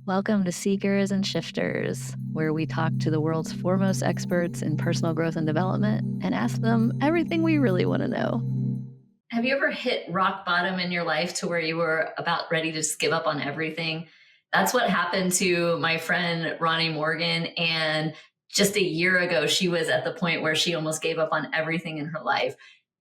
Welcome to Seekers and Shifters, where we talk to the world's foremost experts in personal growth and development and ask them everything we really want to know. Have you ever hit rock bottom in your life to where you were about ready to just give up on everything? That's what happened to my friend Ronni Morgan. And just a year ago, she was at the point where she almost gave up on everything in her life.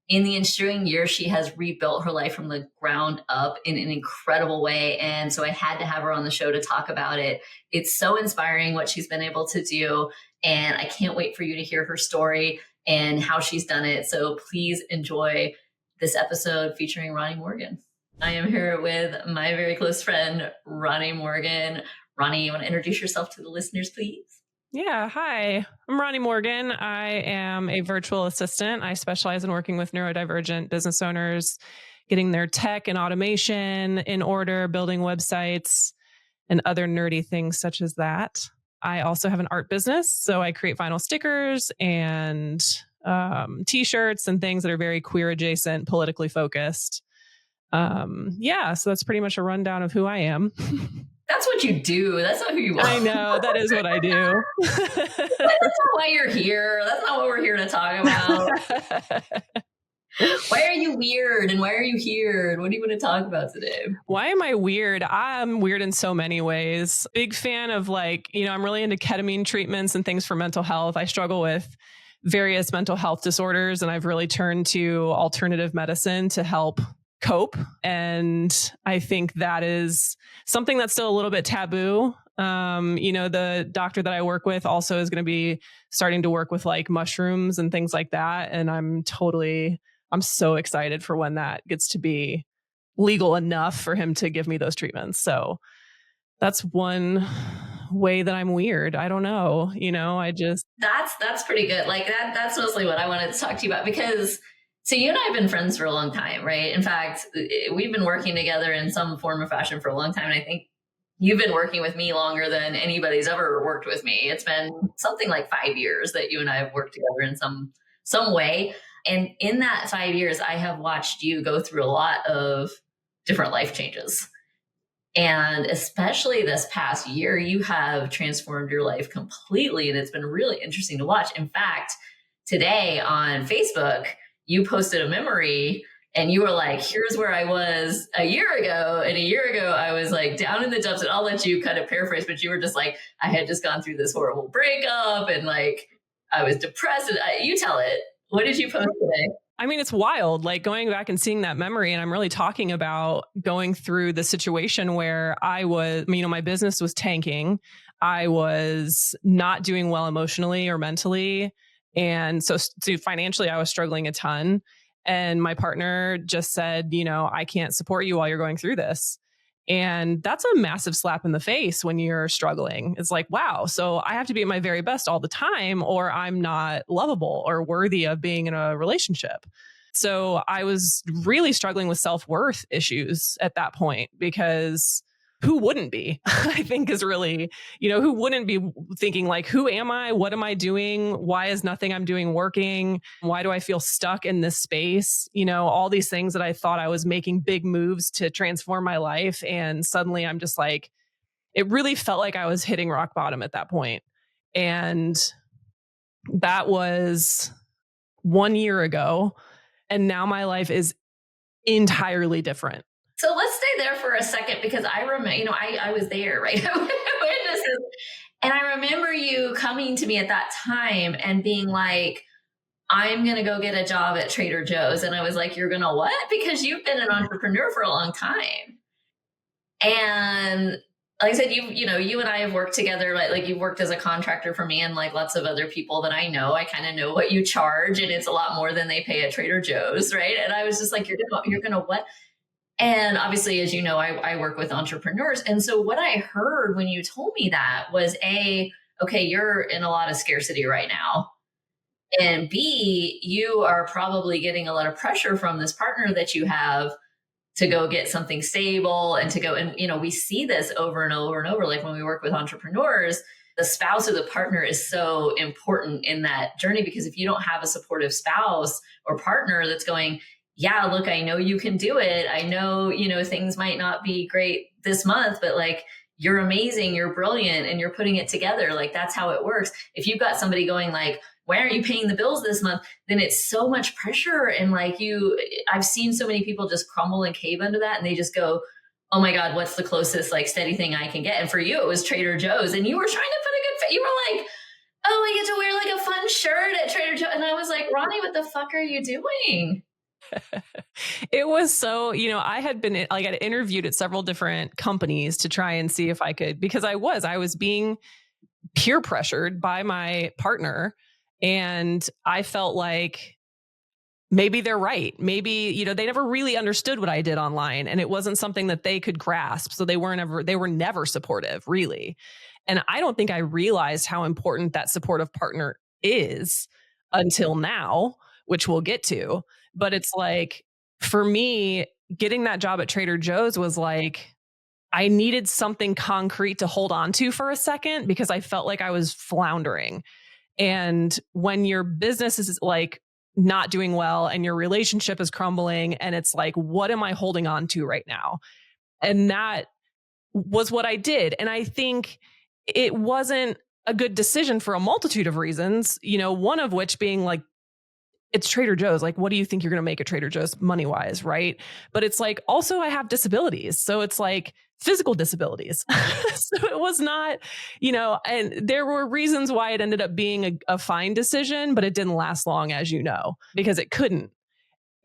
In the ensuing years, she has rebuilt her life from the ground up in an incredible way. And so I had to have her on the show to talk about it. It's so inspiring what she's been able to do. And I can't wait for you to hear her story and how she's done it. So please enjoy this episode featuring Ronni Morgan. I am here with my very close friend, Ronni Morgan. Ronni, you want to introduce yourself to the listeners, please? Yeah. Hi, I'm Ronni Morgan. I am a virtual assistant. I specialize in working with neurodivergent business owners, getting their tech and automation in order, building websites, and other nerdy things such as that. I also have an art business, so I create vinyl stickers and t-shirts and things that are very queer adjacent, politically focused. So that's pretty much a rundown of who I am. That's what you do. That's not who you are. I know. That is what I do. That's not why you're here. That's not what we're here to talk about. Why are you weird? And why are you here? And what do you want to talk about today? Why am I weird? I'm weird in so many ways. Big fan of I'm really into ketamine treatments and things for mental health. I struggle with various mental health disorders, and I've really turned to alternative medicine to help cope. And I think that is something that's still a little bit taboo. The doctor that I work with also is going to be starting to work with like mushrooms and things like that. And I'm so excited for when that gets to be legal enough for him to give me those treatments. So that's one way that I'm weird. I don't know. That's pretty good. Like that's mostly what I wanted to talk to you about, because so you and I have been friends for a long time, right? In fact, we've been working together in some form or fashion for a long time. And I think you've been working with me longer than anybody's ever worked with me. It's been something like 5 years that you and I have worked together in some way. And in that 5 years, I have watched you go through a lot of different life changes. And especially this past year, you have transformed your life completely. And it's been really interesting to watch. In fact, today on Facebook, you posted a memory and you were like, here's where I was a year ago. And a year ago, I was like down in the dumps. And I'll let you kind of paraphrase, but you were just like, I had just gone through this horrible breakup and like I was depressed. You tell it. What did you post today? I mean, it's wild, like going back and seeing that memory. And I'm really talking about going through the situation where I was, my business was tanking. I was not doing well emotionally or mentally. And so financially, I was struggling a ton. And my partner just said, I can't support you while you're going through this. And that's a massive slap in the face when you're struggling. It's like, wow, so I have to be at my very best all the time, or I'm not lovable or worthy of being in a relationship. So I was really struggling with self-worth issues at that point, because who wouldn't be, I think is really, who wouldn't be thinking like, who am I? What am I doing? Why is nothing I'm doing working? Why do I feel stuck in this space? All these things that I thought I was making big moves to transform my life. And suddenly I'm just like, it really felt like I was hitting rock bottom at that point. And that was 1 year ago. And now my life is entirely different. So let's stay there for a second, because I remember, I was there, right? Witnesses. And I remember you coming to me at that time and being like, I'm going to go get a job at Trader Joe's. And I was like, you're going to what? Because you've been an entrepreneur for a long time. And like I said, you and I have worked together, like you've worked as a contractor for me and like lots of other people that I know. I kind of know what you charge, and it's a lot more than they pay at Trader Joe's, right? And I was just like, you're going to what? And obviously, as you know, I work with entrepreneurs. And so what I heard when you told me that was okay, you're in a lot of scarcity right now. And B, you are probably getting a lot of pressure from this partner that you have to go get something stable and to go. And, we see this over and over and over. Like when we work with entrepreneurs, the spouse or the partner is so important in that journey, because if you don't have a supportive spouse or partner that's going, yeah, look, I know you can do it. I know, things might not be great this month, but like, you're amazing, you're brilliant, and you're putting it together. Like that's how it works. If you've got somebody going like, why aren't you paying the bills this month? Then it's so much pressure. And like I've seen so many people just crumble and cave under that. And they just go, oh my God, what's the closest like steady thing I can get? And for you, it was Trader Joe's. And you were trying to put a good, you were like, oh, I get to wear like a fun shirt at Trader Joe's. And I was like, Ronni, what the fuck are you doing? It was so, I had been like, I interviewed at several different companies to try and see if I could, because I was being peer pressured by my partner. And I felt like maybe they're right. Maybe, they never really understood what I did online, and it wasn't something that they could grasp. So they were never supportive, really. And I don't think I realized how important that supportive partner is until now, which we'll get to. But it's like, for me, getting that job at Trader Joe's was like, I needed something concrete to hold on to for a second, because I felt like I was floundering. And when your business is like not doing well and your relationship is crumbling, and it's like, what am I holding on to right now? And that was what I did. And I think it wasn't a good decision for a multitude of reasons, one of which being like, it's Trader Joe's. Like, what do you think you're going to make at Trader Joe's money wise? Right. But it's like, also I have disabilities. So it's like physical disabilities. So it was not, and there were reasons why it ended up being a fine decision, but it didn't last long, as you know, because it couldn't.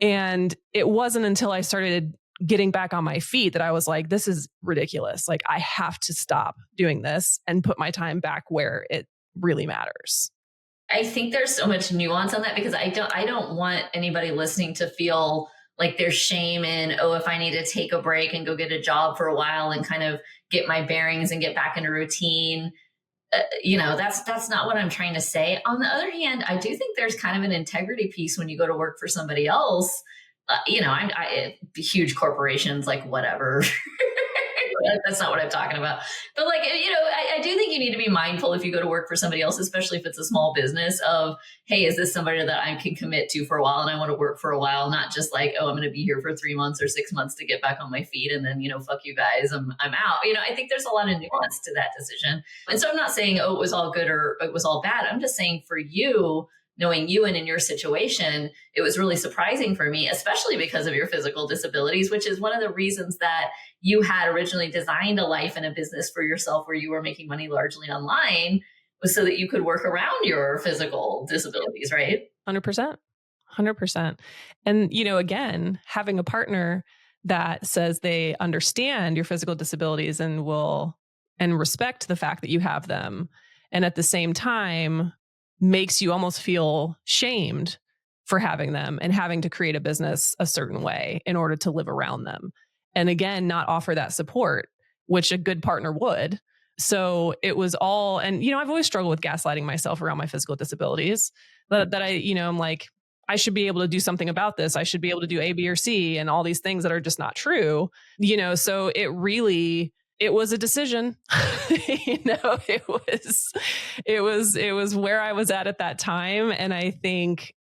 And it wasn't until I started getting back on my feet that I was like, this is ridiculous. Like, I have to stop doing this and put my time back where it really matters. I think there's so much nuance on that, because I don't want anybody listening to feel like there's shame in, oh, if I need to take a break and go get a job for a while and kind of get my bearings and get back into routine. That's not what I'm trying to say. On the other hand, I do think there's kind of an integrity piece when you go to work for somebody else. Huge corporations, like whatever. That's not what I'm talking about. But like, I do think you need to be mindful if you go to work for somebody else, especially if it's a small business, of, hey, is this somebody that I can commit to for a while and I want to work for a while, not just like, oh, I'm going to be here for 3 months or 6 months to get back on my feet. And then, fuck you guys, I'm out. I think there's a lot of nuance to that decision. And so I'm not saying, oh, it was all good or it was all bad. I'm just saying, for you, knowing you and in your situation, it was really surprising for me, especially because of your physical disabilities, which is one of the reasons that you had originally designed a life and a business for yourself where you were making money largely online, was so that you could work around your physical disabilities, right? 100%. 100%. And, again, having a partner that says they understand your physical disabilities and respect the fact that you have them, and at the same time makes you almost feel shamed for having them and having to create a business a certain way in order to live around them. And again, not offer that support, which a good partner would. So it was all, and, I've always struggled with gaslighting myself around my physical disabilities, that I, I'm like, I should be able to do something about this. I should be able to do A, B, or C, and all these things that are just not true, so it was a decision. It was where I was at that time. And I think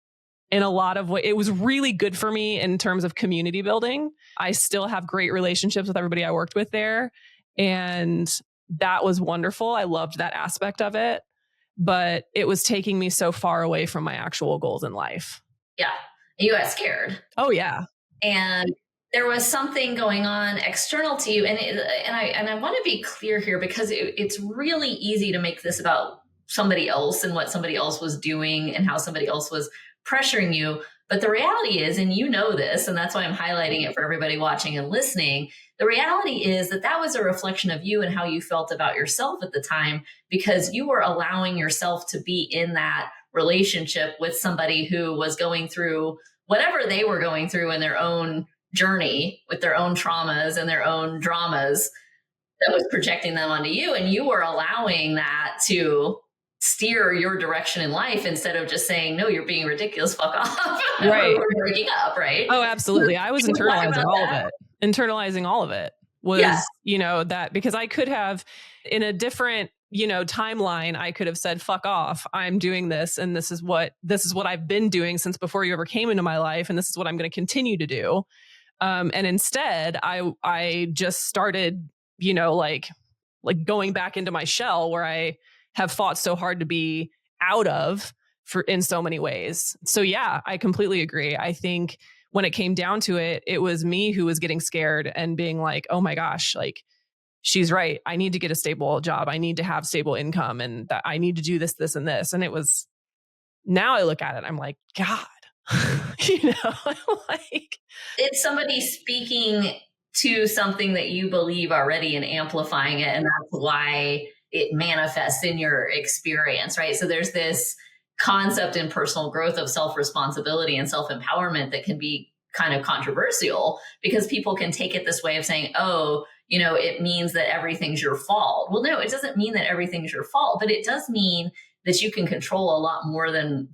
in a lot of ways, it was really good for me in terms of community building. I still have great relationships with everybody I worked with there. And that was wonderful. I loved that aspect of it, but it was taking me so far away from my actual goals in life. Yeah. You got scared. Oh yeah. And there was something going on external to you. And I want to be clear here, because it's really easy to make this about somebody else and what somebody else was doing and how somebody else was pressuring you. But the reality is, and this, and that's why I'm highlighting it for everybody watching and listening, the reality is that was a reflection of you and how you felt about yourself at the time, because you were allowing yourself to be in that relationship with somebody who was going through whatever they were going through in their own journey, with their own traumas and their own dramas, that was projecting them onto you. And you were allowing that to steer your direction in life, instead of just saying, no, you're being ridiculous, fuck off. Right. We're breaking up, right? Oh, absolutely. I was internalizing all of it. Internalizing all of it was, that, because I could have, in a different, timeline, I could have said, fuck off, I'm doing this. And this is what I've been doing since before you ever came into my life. And this is what I'm going to continue to do. And instead I just started, like going back into my shell where I have fought so hard to be out of for in so many ways. So yeah, I completely agree. I think when it came down to it, it was me who was getting scared and being like, oh my gosh, like she's right. I need to get a stable job. I need to have stable income and that I need to do this, this, and this. And it was, now I look at it, I'm like, God, like it's somebody speaking to something that you believe already and amplifying it. And that's why it manifests in your experience, right? So there's this concept in personal growth of self-responsibility and self-empowerment that can be kind of controversial because people can take it this way of saying, oh, it means that everything's your fault. Well, no, it doesn't mean that everything's your fault, but it does mean that you can control a lot more than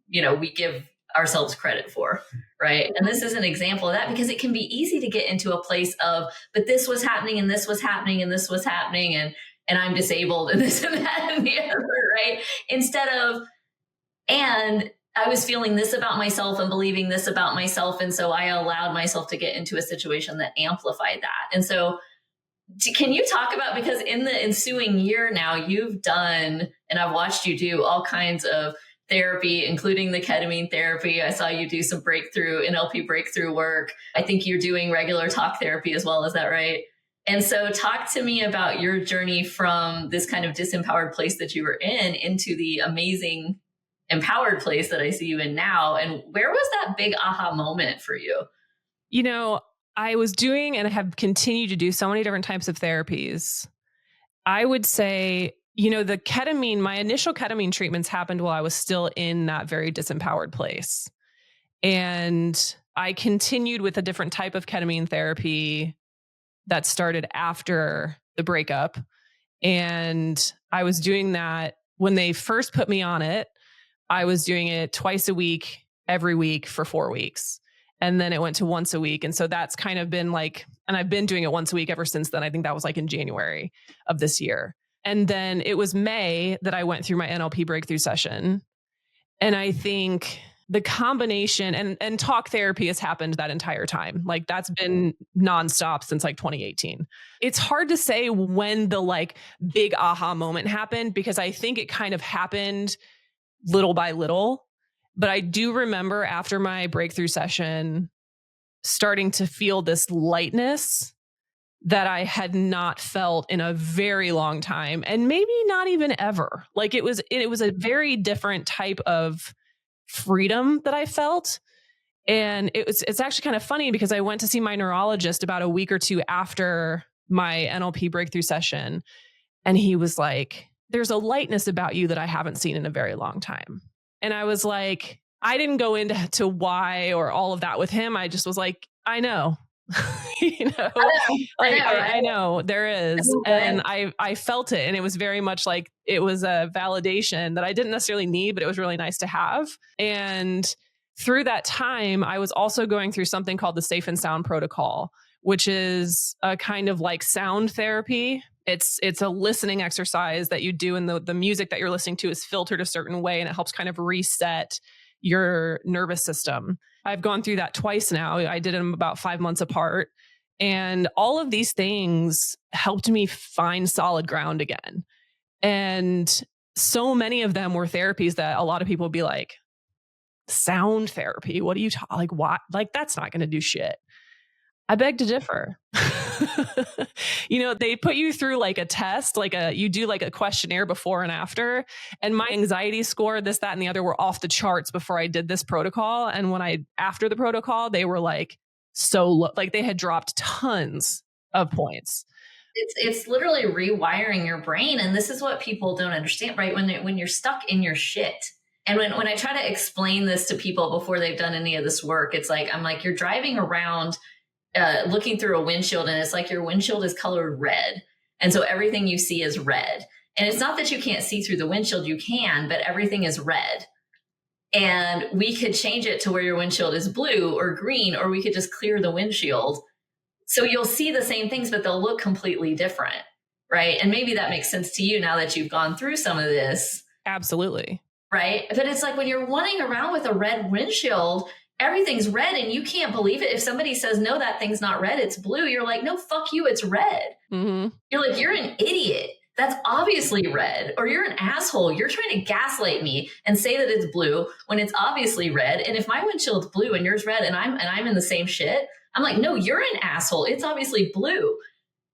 we give ourselves credit for, right? And this is an example of that because it can be easy to get into a place of, but this was happening and this was happening and this was happening and I'm disabled and this and that and the other, right? Instead of, and I was feeling this about myself and believing this about myself. And so I allowed myself to get into a situation that amplified that. And so can you talk about, because in the ensuing year now you've done, and I've watched you do all kinds of therapy, including the ketamine therapy. I saw you do some NLP breakthrough work. I think you're doing regular talk therapy as well. Is that right? And so talk to me about your journey from this kind of disempowered place that you were in into the amazing empowered place that I see you in now. And where was that big aha moment for you? I was doing and have continued to do so many different types of therapies. I would say, the ketamine, my initial ketamine treatments happened while I was still in that very disempowered place. And I continued with a different type of ketamine therapy that started after the breakup. And I was doing that when they first put me on it. I was doing it twice a week, every week for 4 weeks. And then it went to once a week. And so that's kind of been like, and I've been doing it once a week ever since then. I think that was like in January of this year. And then it was May that I went through my NLP breakthrough session. And I think the combination and talk therapy has happened that entire time. Like that's been nonstop since like 2018. It's hard to say when the like big aha moment happened because I think it kind of happened little by little. But I do remember after my breakthrough session starting to feel this lightness that I had not felt in a very long time and maybe not even ever. Like it was a very different type of freedom that I felt. And it's actually kind of funny because I went to see my neurologist about a week or two after my NLP breakthrough session. And he was like, there's a lightness about you that I haven't seen in a very long time. And I was like, I didn't go into why or all of that with him. I just was like, I know. I know there is. And I felt it. And it was very much like it was a validation that I didn't necessarily need, but it was really nice to have. And through that time, I was also going through something called the Safe and Sound Protocol, which is a kind of like sound therapy. It's a listening exercise that you do, and the music that you're listening to is filtered a certain way, and it helps kind of reset your nervous system. I've gone through that twice now. I did them about 5 months apart. And all of these things helped me find solid ground again. And so many of them were therapies that a lot of people would be like, sound therapy? What are you talking? Like, what? Like, that's not going to do shit. I beg to differ. They put you through like a test, you do like a questionnaire before and after. And my anxiety score, this, that, and the other were off the charts before I did this protocol. And after the protocol, they were like so low, like they had dropped tons of points. It's literally rewiring your brain. And this is what people don't understand, right? When you're stuck in your shit. And when I try to explain this to people before they've done any of this work, it's like, I'm like, you're driving around looking through a windshield, and it's like your windshield is colored red. And so everything you see is red. And it's not that you can't see through the windshield, you can, but everything is red. And we could change it to where your windshield is blue or green, or we could just clear the windshield. So you'll see the same things, but they'll look completely different, right? And maybe that makes sense to you now that you've gone through some of this. Absolutely. Right? But it's like when you're running around with a red windshield, everything's red and you can't believe it. If somebody says, no, that thing's not red, it's blue, you're like, no, fuck you, it's red. Mm-hmm. You're like, you're an idiot. That's obviously red. Or you're an asshole. You're trying to gaslight me and say that it's blue when it's obviously red. And if my windshield's blue and yours red and I'm in the same shit, I'm like, no, you're an asshole. It's obviously blue.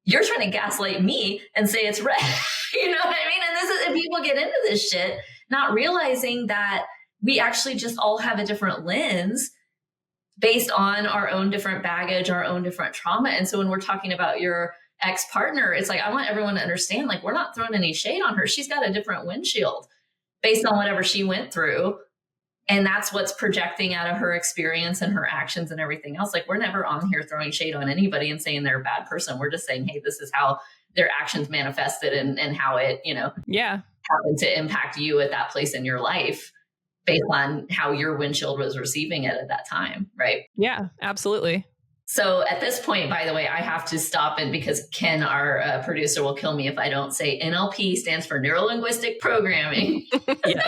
You're trying to gaslight me and say it's red. You know what I mean? And people get into this shit, not realizing that we actually just all have a different lens based on our own different baggage, our own different trauma. And so when we're talking about your ex-partner, it's like, I want everyone to understand, like, we're not throwing any shade on her. She's got a different windshield based on whatever she went through. And that's what's projecting out of her experience and her actions and everything else. Like, we're never on here throwing shade on anybody and saying they're a bad person. We're just saying, hey, this is how their actions manifested and how it, happened to impact you at that place in your life based on how your windshield was receiving it at that time. Right. Yeah, absolutely. So at this point, by the way, I have to stop it because Ken, our producer, will kill me if I don't say NLP stands for neuro-linguistic programming. And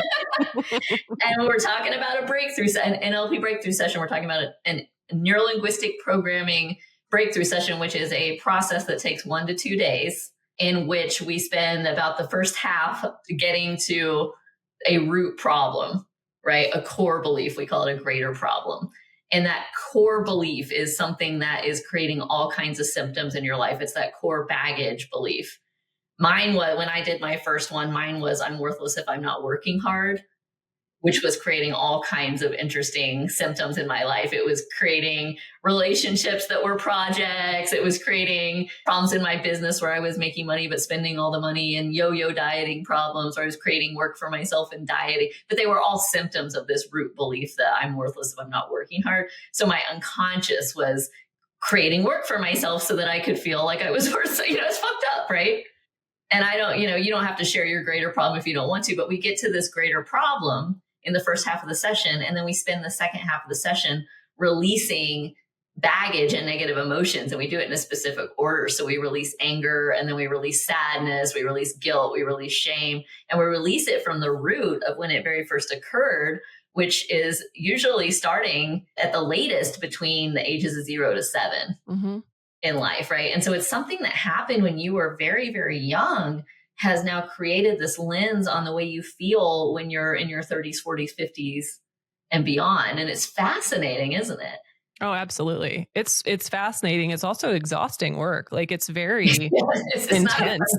we're talking about an NLP breakthrough session. We're talking about a neuro-linguistic programming breakthrough session, which is a process that takes 1 to 2 days, in which we spend about the first half getting to a root problem, right? A core belief. We call it a greater problem. And that core belief is something that is creating all kinds of symptoms in your life. It's that core baggage belief. Mine was, when I did my first one, mine was, I'm worthless if I'm not working hard, which was creating all kinds of interesting symptoms in my life. It was creating relationships that were projects. It was creating problems in my business where I was making money but spending all the money, and yo-yo dieting problems where I was creating work for myself and dieting. But they were all symptoms of this root belief that I'm worthless if I'm not working hard. So my unconscious was creating work for myself so that I could feel like I was worth, it's fucked up, right? And I don't, you don't have to share your greater problem if you don't want to, but we get to this greater problem in the first half of the session. And then we spend the second half of the session releasing baggage and negative emotions. And we do it in a specific order. So we release anger, and then we release sadness, we release guilt, we release shame, and we release it from the root of when it very first occurred, which is usually starting at the latest between the ages of 0 to 7 in life, right? And so it's something that happened when you were very, very young, has now created this lens on the way you feel when you're in your 30s, 40s, 50s, and beyond. And it's fascinating, isn't it? Oh, absolutely. It's fascinating. It's also exhausting work. Like, it's very it's intense.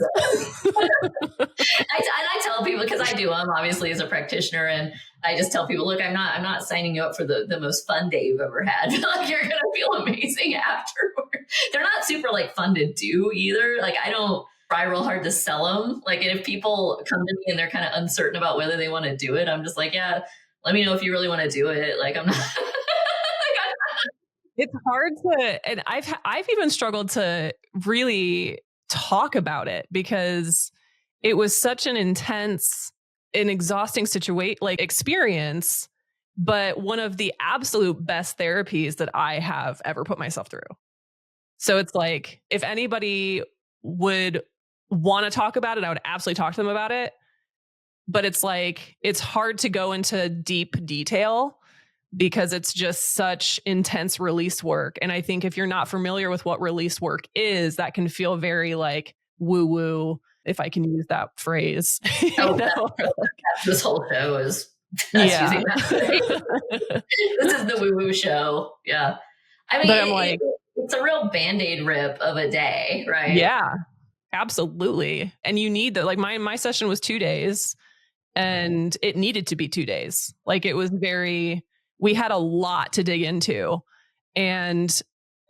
I tell people, because I'm obviously as a practitioner, and I just tell people, look, I'm not signing you up for the most fun day you've ever had. Like, you're going to feel amazing afterward. They're not super fun to do either. Like, I don't try real hard to sell them. Like, if people come to me and they're kind of uncertain about whether they want to do it, I'm just like, yeah, let me know if you really want to do it. Like, I'm not. It's hard to, and I've even struggled to really talk about it because it was such an intense and exhausting experience, but one of the absolute best therapies that I have ever put myself through. So it's like, if anybody would want to talk about it, I would absolutely talk to them about it. But it's like, it's hard to go into deep detail because it's just such intense release work. And I think if you're not familiar with what release work is, that can feel very woo-woo, if I can use that phrase. This whole show is using that phrase. This is the woo-woo show. Yeah. I mean, but I'm like, it's a real Band-Aid rip of a day, right? Yeah, absolutely. And you need that. Like, my session was 2 days, and it needed to be 2 days. Like, it was we had a lot to dig into. And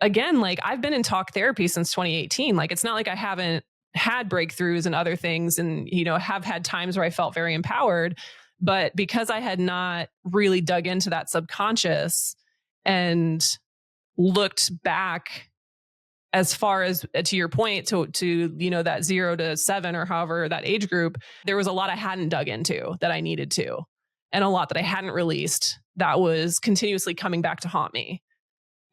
again, I've been in talk therapy since 2018. It's not like I haven't had breakthroughs and other things, and, have had times where I felt very empowered, but because I had not really dug into that subconscious and looked back as far as, to your point, to that 0 to 7 or however that age group, there was a lot I hadn't dug into that I needed to, and a lot that I hadn't released that was continuously coming back to haunt me.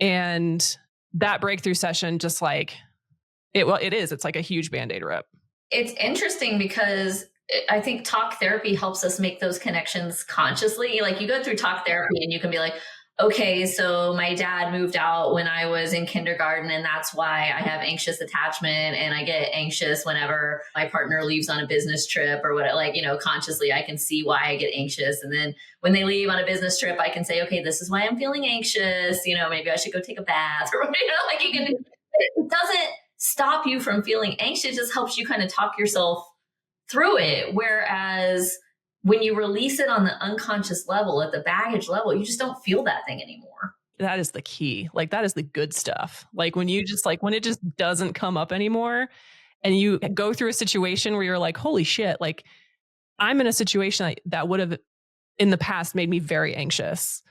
And that breakthrough session, just it's like a huge Band-Aid rip. It's interesting because I think talk therapy helps us make those connections consciously. Like, you go through talk therapy and you can be like, okay, so my dad moved out when I was in kindergarten, and that's why I have anxious attachment, and I get anxious whenever my partner leaves on a business trip or what, like, consciously I can see why I get anxious. And then when they leave on a business trip, I can say, okay, this is why I'm feeling anxious. Maybe I should go take a bath or, like you can, it doesn't stop you from feeling anxious. It just helps you kind of talk yourself through it. Whereas when you release it on the unconscious level, at the baggage level, you just don't feel that thing anymore. That is the key. Like, that is the good stuff. Like, when you just when it just doesn't come up anymore and you go through a situation where you're like, holy shit, like, I'm in a situation that would have in the past made me very anxious.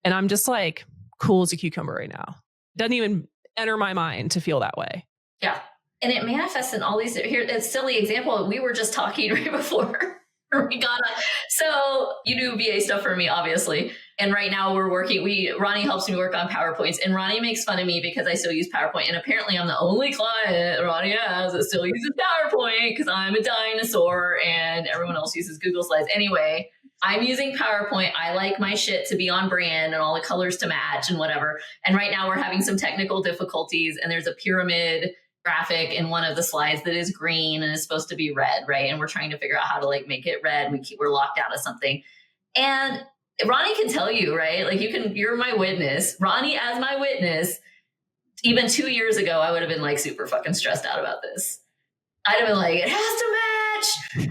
And I'm just like cool as a cucumber right now. Doesn't even enter my mind to feel that way. Yeah. And it manifests in all these, here, a silly example. We were just talking right before we got on. So you do VA stuff for me, obviously. And right now we're working, Ronni helps me work on PowerPoints, and Ronni makes fun of me because I still use PowerPoint. And apparently I'm the only client Ronni has that still uses PowerPoint because I'm a dinosaur and everyone else uses Google Slides. Anyway, I'm using PowerPoint. I like my shit to be on brand and all the colors to match and whatever. And right now we're having some technical difficulties, and there's a pyramid graphic in one of the slides that is green and is supposed to be red, right? And we're trying to figure out how to make it red. We're locked out of something. And Ronni can tell you, right? Like, you're my witness. Ronni as my witness. Even 2 years ago, I would have been super fucking stressed out about this. I'd have been like, it has to match.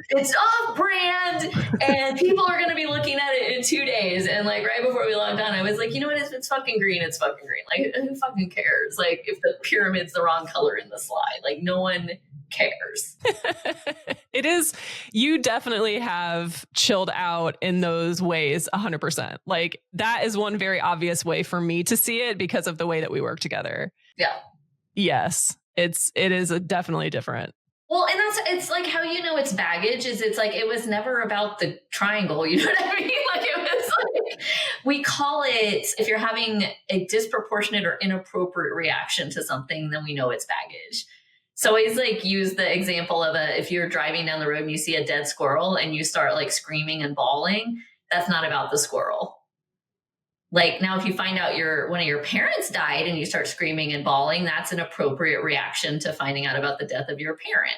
It's off brand and people are going to be looking at it in 2 days. And right before we logged on, I was like, you know what? If it's fucking green, it's fucking green. Like, who fucking cares? Like, if the pyramid's the wrong color in the slide, no one cares. It is. You definitely have chilled out in those ways 100%. Like, that is one very obvious way for me to see it because of the way that we work together. Yeah. Yes. It is definitely different. Well, and it's like how it's baggage is it was never about the triangle, you know what I mean? It was we call it, if you're having a disproportionate or inappropriate reaction to something, then we know it's baggage. So I always use the example of if you're driving down the road and you see a dead squirrel and you start screaming and bawling, that's not about the squirrel. Now, if you find out one of your parents died and you start screaming and bawling, that's an appropriate reaction to finding out about the death of your parent.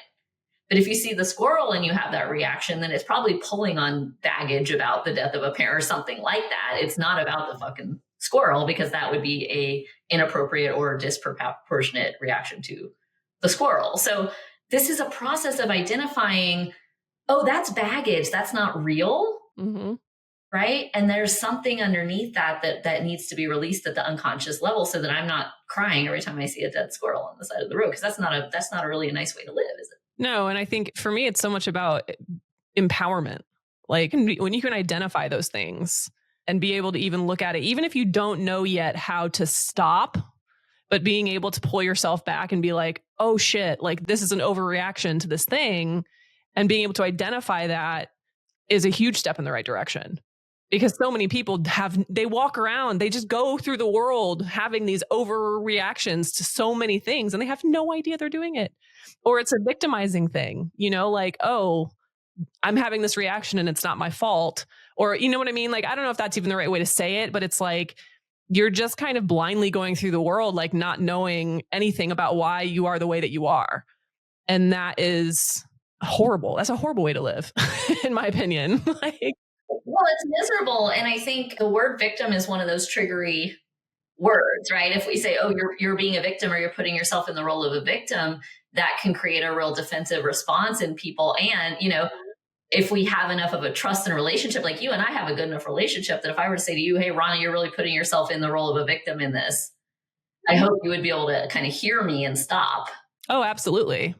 But if you see the squirrel and you have that reaction, then it's probably pulling on baggage about the death of a parent or something like that. It's not about the fucking squirrel, because that would be a inappropriate or disproportionate reaction to the squirrel. So this is a process of identifying, oh, that's baggage. That's not real. Mm-hmm. Right. And there's something underneath that needs to be released at the unconscious level so that I'm not crying every time I see a dead squirrel on the side of the road. Because that's not a really nice way to live, is it? No. And I think for me, it's so much about empowerment. When you can identify those things and be able to even look at it, even if you don't know yet how to stop, but being able to pull yourself back and be like, oh shit, this is an overreaction to this thing. And being able to identify that is a huge step in the right direction. Because so many people they walk around, they just go through the world having these overreactions to so many things, and they have no idea they're doing it. Or it's a victimizing thing, oh, I'm having this reaction and it's not my fault. Or, you know what I mean? I don't know if that's even the right way to say it, but it's you're just kind of blindly going through the world, not knowing anything about why you are the way that you are. And that is horrible. That's a horrible way to live, in my opinion. Well, it's miserable. And I think the word victim is one of those triggery words, right? If we say, oh, you're being a victim, or you're putting yourself in the role of a victim, that can create a real defensive response in people. And, if we have enough of a trust and relationship, like you and I have a good enough relationship, that if I were to say to you, hey, Ronni, you're really putting yourself in the role of a victim in this, I hope you would be able to kind of hear me and stop. Oh, absolutely.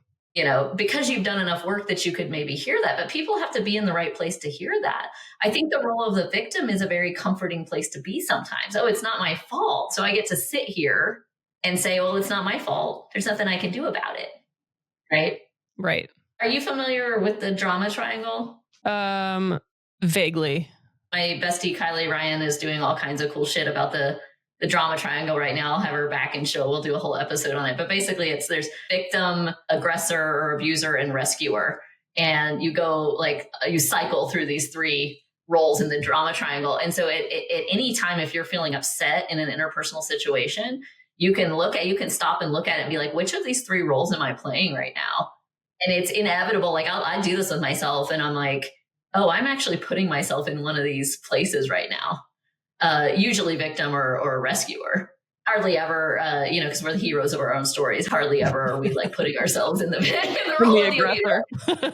Because you've done enough work that you could maybe hear that, but people have to be in the right place to hear that. I think the role of the victim is a very comforting place to be sometimes. Oh, it's not my fault. So I get to sit here and say, well, it's not my fault. There's nothing I can do about it. Right? Right. Are you familiar with the drama triangle? Vaguely. My bestie, Kylie Ryan, is doing all kinds of cool shit about the drama triangle right now. I'll have her back and we'll do a whole episode on it. But basically there's victim, aggressor or abuser, and rescuer. and you go like you cycle through these three roles in the drama triangle. And so at any time, if you're feeling upset in an interpersonal situation, you can stop and look at it and be like, which of these three roles am I playing right now? And it's inevitable. Like I do this with myself, and I'm like, oh, I'm actually putting myself in one of these places right now. Usually victim or rescuer. Hardly ever, because we're the heroes of our own stories. Hardly ever are we like putting ourselves in the role of the aggressor.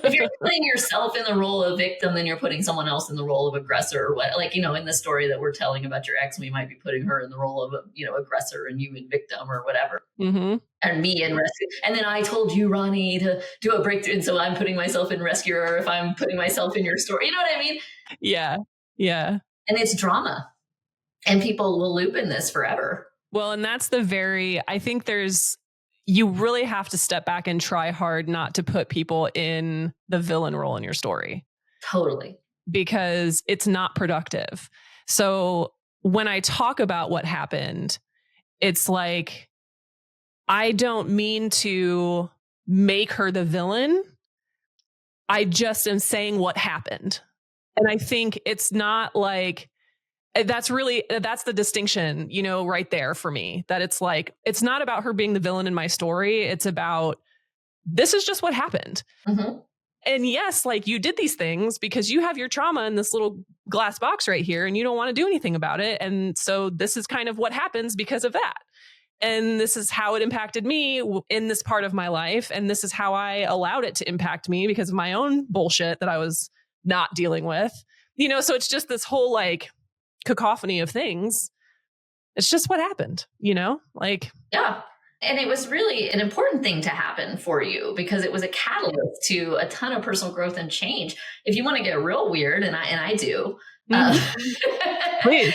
If you're putting yourself in the role of victim, then you're putting someone else in the role of aggressor. Or what? Like, in the story that we're telling about your ex, we might be putting her in the role of aggressor and you in victim or whatever. Mm-hmm. And me in rescue. And then I told you, Ronni, to do a breakthrough. And so I'm putting myself in rescuer if I'm putting myself in your story. You know what I mean? Yeah. Yeah. And it's drama. And people will loop in this forever. Well, and that's I think you really have to step back and try hard not to put people in the villain role in your story. Totally. Because it's not productive. So when I talk about what happened, it's like, I don't mean to make her the villain. I just am saying what happened. And I think it's not like, that's the distinction, right there for me, that it's like, it's not about her being the villain in my story. It's about, this is just what happened. Mm-hmm. And yes, like you did these things because you have your trauma in this little glass box right here and you don't want to do anything about it. And so this is kind of what happens because of that. And this is how it impacted me in this part of my life. And this is how I allowed it to impact me because of my own bullshit that I was not dealing with, so it's just this whole like cacophony of things. It's just what happened, like. Yeah. And it was really an important thing to happen for you because it was a catalyst to a ton of personal growth and change. If you want to get real weird, and I do, Please.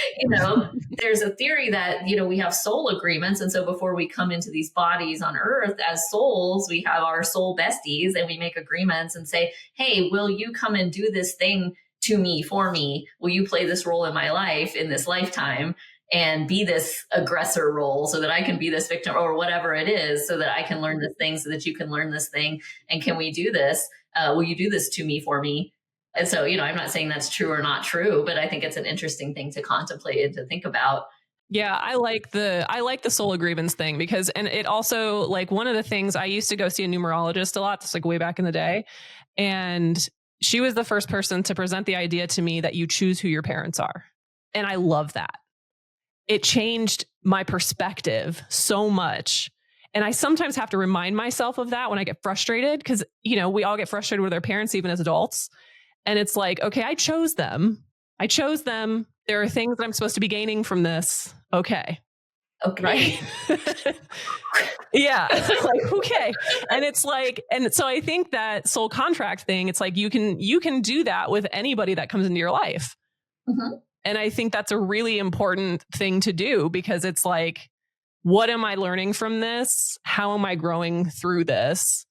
There's a theory that, we have soul agreements. And so before we come into these bodies on earth as souls, we have our soul besties and we make agreements and say, hey, will you come and do this thing to me, for me? Will you play this role in my life in this lifetime and be this aggressor role so that I can be this victim or whatever it is, so that I can learn this thing, so that you can learn this thing? And can we do this? Will you do this to me, for me? And so, I'm not saying that's true or not true, but I think it's an interesting thing to contemplate and to think about. Yeah, I like the soul agreements thing because, and it also, like, one of the things, I used to go see a numerologist a lot, just like way back in the day. And she was the first person to present the idea to me that you choose who your parents are. And I love that. It changed my perspective so much. And I sometimes have to remind myself of that when I get frustrated because, we all get frustrated with our parents, even as adults. And it's like, okay, I chose them. There are things that I'm supposed to be gaining from this. Okay. Right. Yeah. Like, okay. And it's like, and so I think that soul contract thing, it's like, you can do that with anybody that comes into your life. Mm-hmm. And I think that's a really important thing to do because it's like, what am I learning from this? How am I growing through this?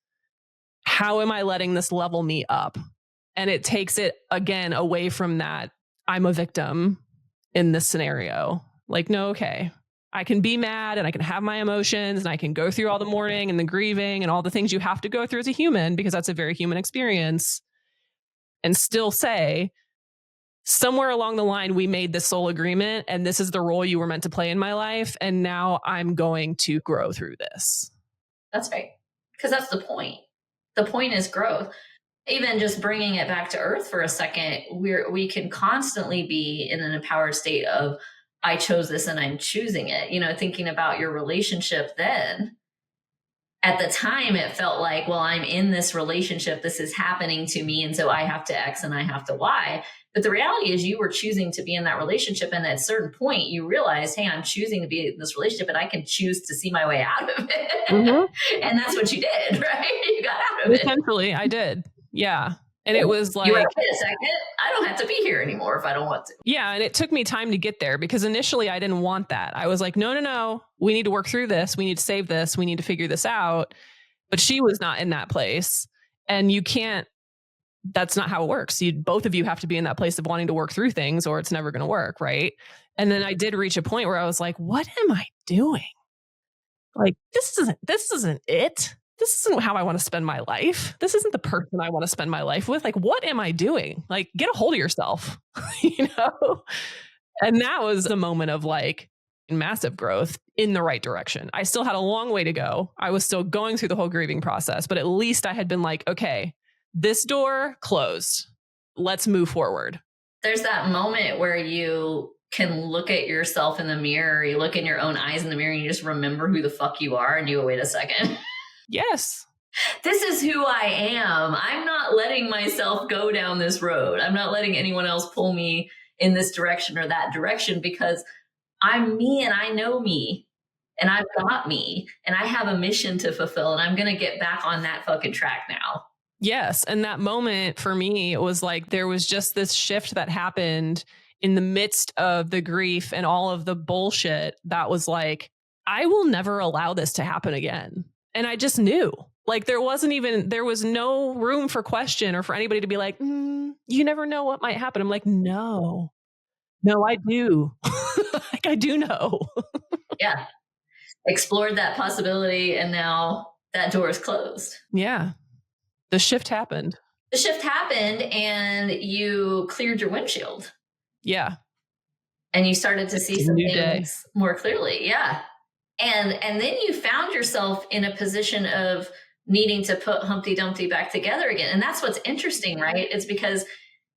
How am I letting this level me up? And it takes it again away from that I'm a victim in this scenario. Like, no, okay, I can be mad and I can have my emotions and I can go through all the mourning and the grieving and all the things you have to go through as a human, because that's a very human experience, and still say, somewhere along the line, we made this soul agreement and this is the role you were meant to play in my life. And now I'm going to grow through this. That's right. Because that's the point. The point is growth. Even just bringing it back to earth for a second, we can constantly be in an empowered state of, I chose this and I'm choosing it. Thinking about your relationship then. At the time, it felt like, well, I'm in this relationship. This is happening to me. And so I have to X and I have to Y. But the reality is you were choosing to be in that relationship. And at a certain point, you realize, hey, I'm choosing to be in this relationship and I can choose to see my way out of it. Mm-hmm. And that's what you did, right? You got out of it. Essentially, I did. Yeah. And it was like, wait a second, I don't have to be here anymore if I don't want to. Yeah. And it took me time to get there because initially I didn't want that. I was like, no, we need to work through this. We need to save this. We need to figure this out. But she was not in that place. And you can't, that's not how it works. Both of you have to be in that place of wanting to work through things or it's never going to work. Right. And then I did reach a point where I was like, what am I doing? Like, this isn't it. this isn't how I want to spend my life. This isn't the person I want to spend my life with. Like, what am I doing? Like, get a hold of yourself, you know? And that was the moment of like massive growth in the right direction. I still had a long way to go. I was still going through the whole grieving process, but at least I had been like, okay, this door closed. Let's move forward. There's that moment where you can look at yourself in the mirror, you look in your own eyes in the mirror, and you just remember who the fuck you are, and you go, wait a second. Yes. This is who I am. I'm not letting myself go down this road. I'm not letting anyone else pull me in this direction or that direction, because I'm me and I know me and I've got me and I have a mission to fulfill, and I'm going to get back on that fucking track now. Yes. And that moment for me, it was like there was just this shift that happened in the midst of the grief and all of the bullshit that was like, I will never allow this to happen again. And I just knew. Like there was no room for question or for anybody to be like, you never know what might happen. I'm like, no, I do. Like I do know. Yeah. Explored that possibility, and now that door is closed. Yeah. The shift happened. And you cleared your windshield. Yeah. And you started to see some things more clearly. Yeah. And then you found yourself in a position of needing to put Humpty Dumpty back together again. And that's what's interesting, right? It's because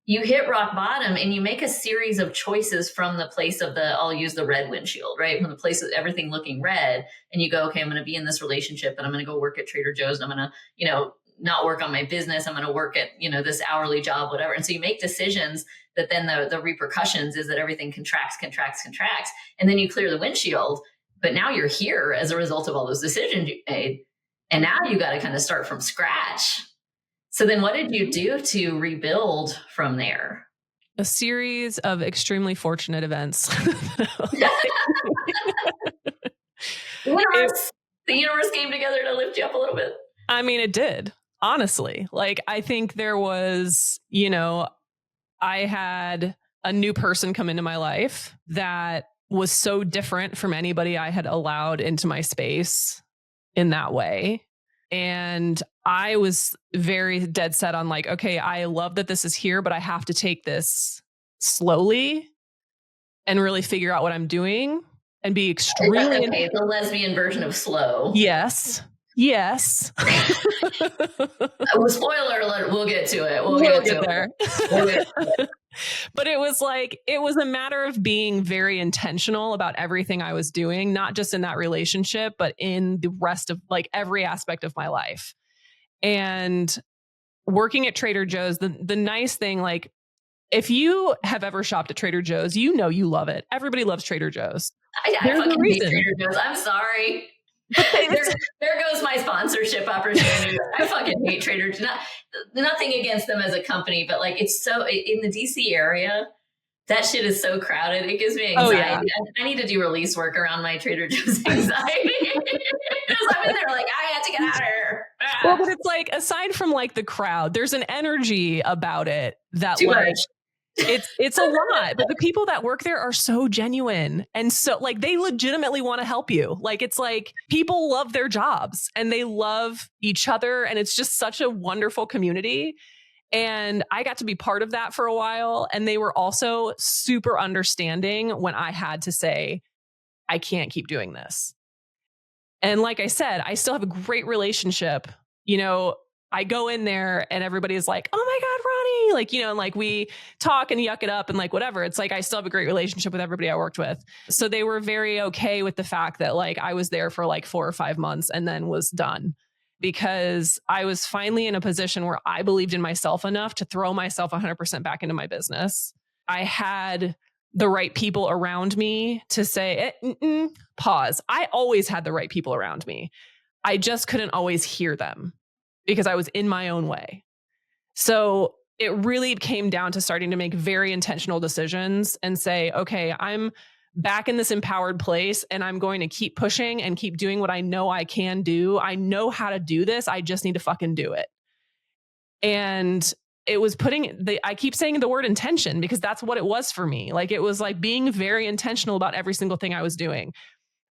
you hit rock bottom and you make a series of choices from the place of I'll use the red windshield, right? From the place of everything looking red. And you go, okay, I'm going to be in this relationship, and I'm going to go work at Trader Joe's, and I'm going to, not work on my business. I'm going to work at, this hourly job, whatever. And so you make decisions that then the repercussions is that everything contracts. And then you clear the windshield, but now you're here as a result of all those decisions you made. And now you got to kind of start from scratch. So then what did you do to rebuild from there? A series of extremely fortunate events. The universe came together to lift you up a little bit. I mean, it did. Honestly, like I think there was, I had a new person come into my life that was so different from anybody I had allowed into my space in that way. And I was very dead set on like, okay, I love that this is here, but I have to take this slowly and really figure out what I'm doing and be extremely... Okay, the lesbian version of slow. Yes. Spoiler alert, we'll get to it. We'll get there. But it was a matter of being very intentional about everything I was doing, not just in that relationship, but in the rest of like every aspect of my life. And working at Trader Joe's, the nice thing, like if you have ever shopped at Trader Joe's, you love it. Everybody loves Trader Joe's. I fucking hate Trader Joe's. I'm sorry. there goes my sponsorship opportunity. I fucking hate Trader Joe's. Nothing against them as a company, but like it's so in the DC area, that shit is so crowded. It gives me anxiety. Oh, yeah. I need to do release work around my Trader Joe's anxiety. Because I'm in there like, I have to get out of here. Well, but it's like, aside from like the crowd, there's an energy about it that too like, much. It's a lot, but the people that work there are so genuine. And so like they legitimately want to help you. Like it's like people love their jobs and they love each other. And it's just such a wonderful community. And I got to be part of that for a while. And they were also super understanding when I had to say, I can't keep doing this. And like I said, I still have a great relationship. I go in there and everybody's like, oh my God, Ronni, like, and like we talk and yuck it up and like whatever. It's like I still have a great relationship with everybody I worked with. So they were very okay with the fact that like I was there for like 4 or 5 months and then was done, because I was finally in a position where I believed in myself enough to throw myself 100% back into my business. I had the right people around me to say, pause. I always had the right people around me. I just couldn't always hear them, because I was in my own way. So it really came down to starting to make very intentional decisions and say, okay, I'm back in this empowered place and I'm going to keep pushing and keep doing what I know I can do. I know how to do this. I just need to fucking do it. And it was I keep saying the word intention because that's what it was for me. Like it was like being very intentional about every single thing I was doing.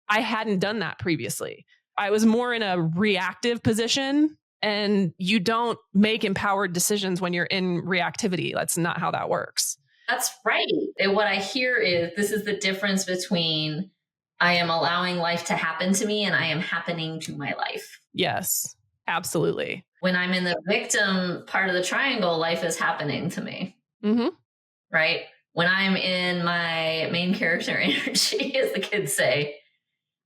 I hadn't done that previously. I was more in a reactive position, and you don't make empowered decisions when you're in reactivity. That's not how that works. That's right. And what I hear is this is the difference between I am allowing life to happen to me and I am happening to my life. Yes, absolutely. When I'm in the victim part of the triangle, life is happening to me. Mm-hmm. Right? When I'm in my main character energy, as the kids say,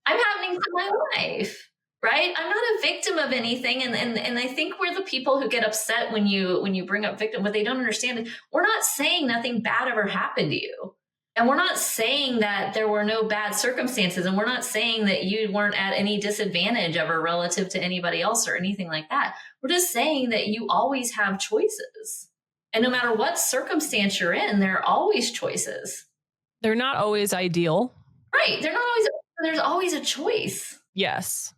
I'm happening to my life. Right? I'm not a victim of anything. And I think we're the people who get upset when you bring up victim. What they don't understand is we're not saying nothing bad ever happened to you. And we're not saying that there were no bad circumstances. And we're not saying that you weren't at any disadvantage ever relative to anybody else or anything like that. We're just saying that you always have choices. And no matter what circumstance you're in, there are always choices. They're not always ideal. Right. They're not always, there's always a choice. Yes.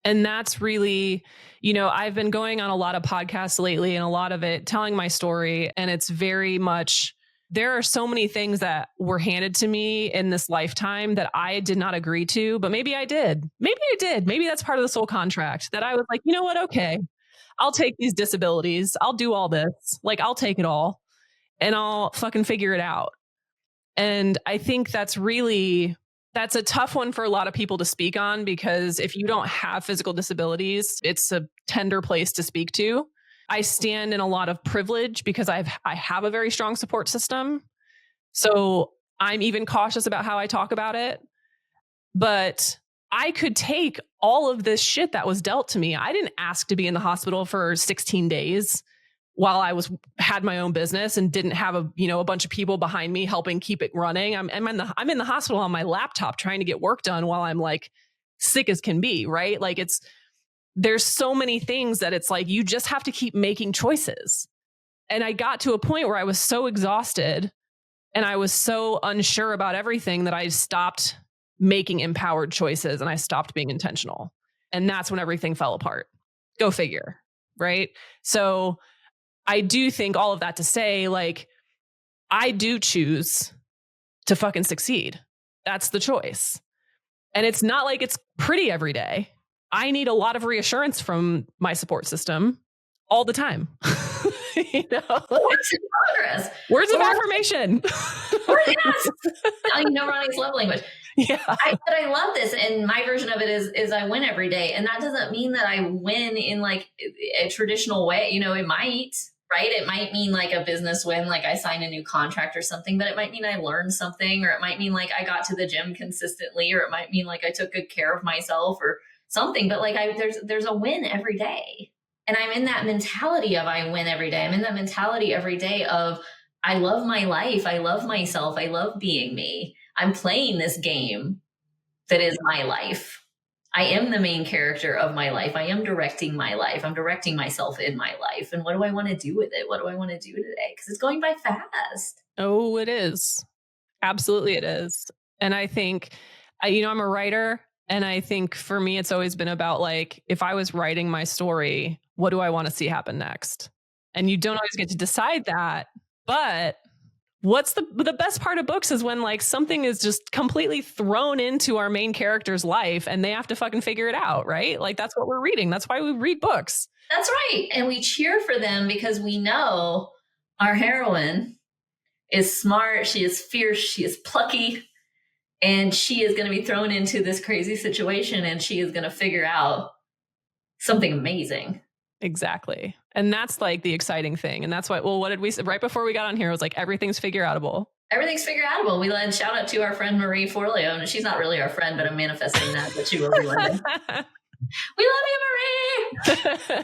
And that's really, I've been going on a lot of podcasts lately, and a lot of it telling my story. And it's very much, there are so many things that were handed to me in this lifetime that I did not agree to, but maybe I did. Maybe that's part of the soul contract that I was like, you know what? Okay, I'll take these disabilities. I'll do all this. Like, I'll take it all and I'll fucking figure it out. And I think that's a tough one for a lot of people to speak on, because if you don't have physical disabilities, it's a tender place to speak to. I stand in a lot of privilege because I have a very strong support system. So I'm even cautious about how I talk about it. But I could take all of this shit that was dealt to me. I didn't ask to be in the hospital for 16 days while I had my own business and didn't have a bunch of people behind me helping keep it running. I'm in the hospital on my laptop trying to get work done while I'm like sick as can be, right? Like there's so many things that it's like you just have to keep making choices. And I got to a point where I was so exhausted and I was so unsure about everything that I stopped making empowered choices and I stopped being intentional. And that's when everything fell apart. Go figure, right? So I do think all of that to say, like, I do choose to fucking succeed. That's the choice. And it's not like it's pretty every day. I need a lot of reassurance from my support system all the time. Works in progress. Words of affirmation. Yes. Ronnie's love language. Yeah. But I love this. And my version of it is I win every day. And that doesn't mean that I win in like a traditional way. It might, right? It might mean like a business win, like I signed a new contract or something, but it might mean I learned something, or it might mean like I got to the gym consistently, or it might mean like I took good care of myself or something. But like there's a win every day. And I'm in that mentality of I win every day. I'm in that mentality every day of I love my life. I love myself. I love being me. I'm playing this game that is my life. I am the main character of my life. I am directing my life. I'm directing myself in my life. And what do I want to do with it? What do I want to do today? Because it's going by fast. Oh, it is. Absolutely it is. And I think, I'm a writer. And I think for me, it's always been about like, if I was writing my story, what do I want to see happen next? And you don't always get to decide that. But what's the best part of books is when like something is just completely thrown into our main character's life and they have to fucking figure it out, right? Like that's what we're reading. That's why we read books. That's right. And we cheer for them because we know our heroine is smart. She is fierce. She is plucky. And she is going to be thrown into this crazy situation and she is going to figure out something amazing. Exactly. And that's like the exciting thing. And that's why, what did we say right before we got on here? It was like, everything's figure outable. Everything's figure outable. We led shout out to our friend Marie Forleo. And she's not really our friend, but I'm manifesting that she will be one day. We love you, Marie.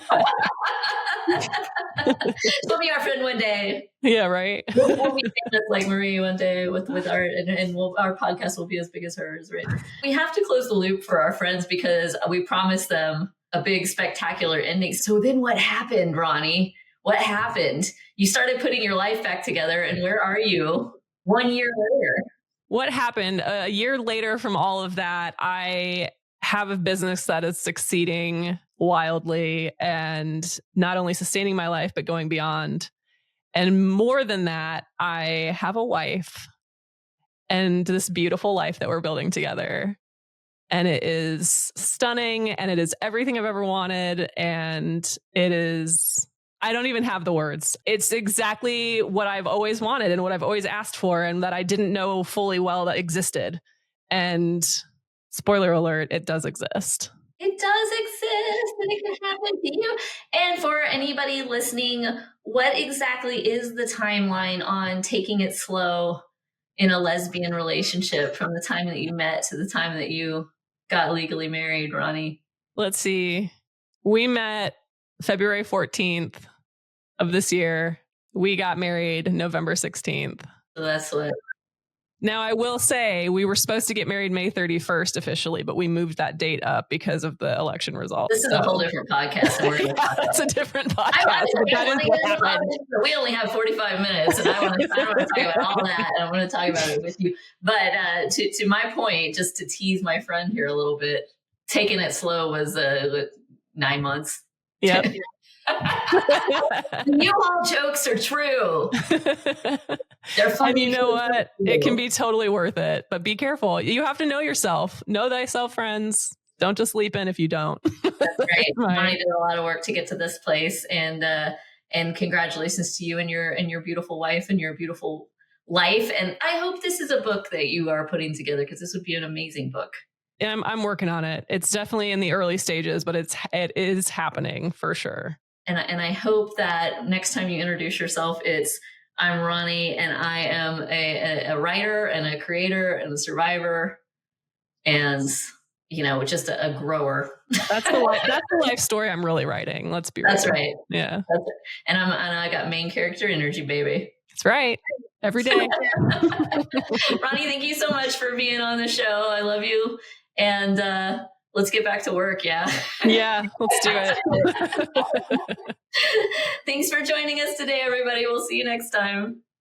She'll be our friend one day. Yeah, right. We'll be famous like Marie one day with art, and our podcast will be as big as hers, right? We have to close the loop for our friends because we promised them a big, spectacular ending. So then what happened, Ronni? What happened? You started putting your life back together, and where are you 1 year later? What happened? A year later from all of that, I have a business that is succeeding wildly and not only sustaining my life, but going beyond. And more than that, I have a wife and this beautiful life that we're building together. and it is stunning, and it is everything I've ever wanted. And it is, I don't even have the words. It's exactly what I've always wanted and what I've always asked for, and that I didn't know fully well that existed. And spoiler alert, it does exist. It does exist, and it can happen to you. And for anybody listening, what exactly is the timeline on taking it slow in a lesbian relationship from the time that you met to the time that you got legally married, Ronni? Let's see. We met February 14th of this year. We got married November 16th. So that's what. Now, I will say we were supposed to get married May 31st officially, but we moved that date up because of the election results. This is a whole different podcast. It's a different podcast. We only have 45 minutes, and I want to talk about all that, and I want to talk about it with you. But to my point, just to tease my friend here a little bit, taking it slow was 9 months. Yep. You all jokes are true. They're funny. And you know what? It can be totally worth it, but be careful. You have to know yourself. Know thyself, friends. Don't just leap in if you don't. That's right. Ronni did a lot of work to get to this place, and congratulations to you and your beautiful wife and your beautiful life. And I hope this is a book that you are putting together, because this would be an amazing book. I'm working on it. It's definitely in the early stages, but it is happening for sure. And I hope that next time you introduce yourself, it's I'm Ronni, and I am a writer and a creator and a survivor, and just a grower. That's the life story I'm really writing. Let's be real. That's right. Yeah. That's it. And I got main character energy, baby. That's right. Every day. Ronni, thank you so much for being on the show. I love you. And let's get back to work. Yeah. Yeah, let's do it. Thanks for joining us today, everybody. We'll see you next time.